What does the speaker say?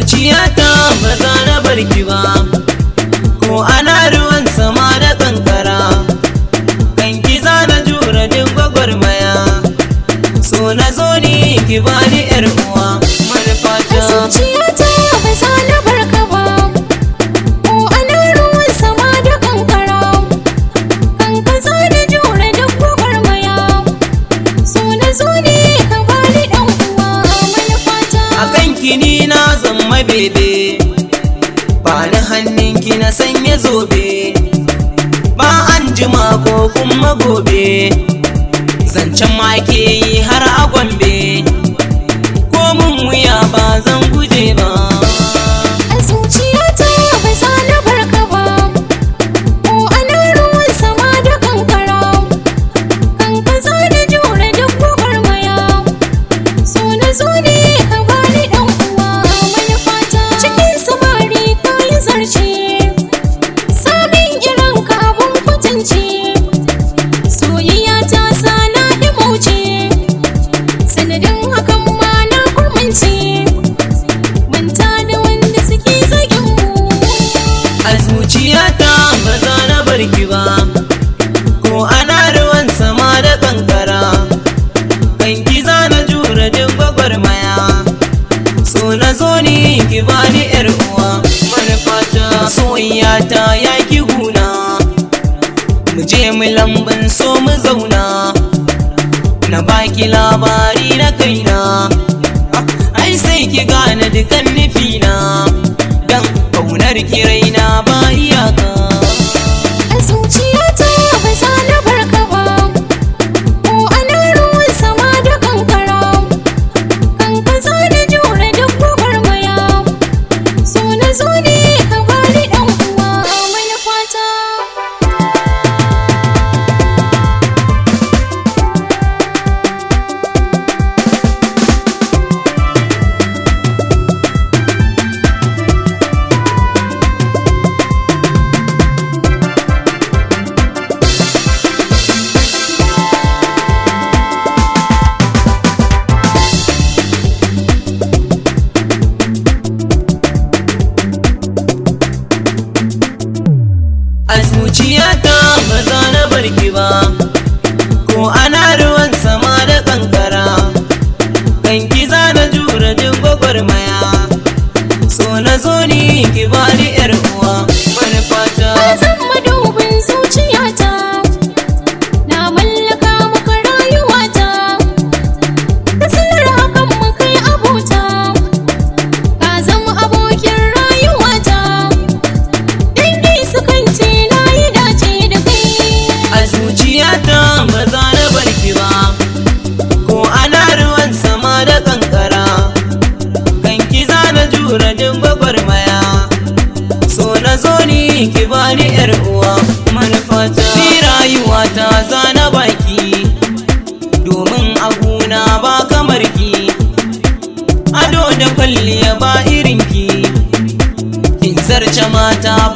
zuciyata ba za na barki ba, ko ana ruwan sama da kankara, kan ki za na jura duk gwagwarmaya. So na zo ni ki bani yar uwa manufata. Zuciyata ba za na barka ba, ko ana ruwan sama da kankara, kan ka za na jura duk gwagwarmaya. So na zo ni ka bani dan uwa manufata. Akan ki ni na zama bebe, ba ni hannunki na sanya zobe, ba an jima ko kuma gobe, zancen ma ke yi har a Gombe, ko mun wuya ba zan guje ba. A zuciyata ba za na barka ba, ko ana ruwan sama da kankara, kan ka za na jure duk gwagwarmaya. So na zo ne ka bani dan uwa manufata. Cikin samari ka yi zarce, sabin irin ka abun kwatance, soyayya ta sa na ɗimauce, sanadin hakan ma na kurmance, manta da wanda suke zagin mu. A zuciyata ba za na barki ba, ko ana ruwan sama da kankara, kan ki za na jure duk gwagwarmaya. So na zo ni ki bani yar uwa manufata. Soyayyata ya ki guna, mu je mu lambun so mu zauna, na baki labari na kaina, ai sai ki gane dukan nufina, dan kaunar ki raina ba iyaka. A zuciyata ba za na barka ba, ko ana ruwan sama da kankara, kan ka za na jure duk gwagwarmaya. So na zo ne ka bani dan uwa manufata. A zuciyata ba za na barki ba, ko ana ruwan sama da kankara, kan ki za na jure duk gwagwarmaya. So na zo ni ki bani yar uwa manufata. Ka zan madubin zuciyata, na mallaka maka rayuwata, da sirri hakan mu kai abota, ka zama abokin rayuwata, dangi sukan ce na yi dace da kai. A zuciyata ba za na barki ba, ko ana ruwan sama da kankara, kan ki za na jure duk gwagwarmaya. So na zo ni ki bani yar uwa manufata. Ni rayuwata za na baki, domin aguna ba kamar ki, ado da kwalliya ba irin ki, kin zarce mata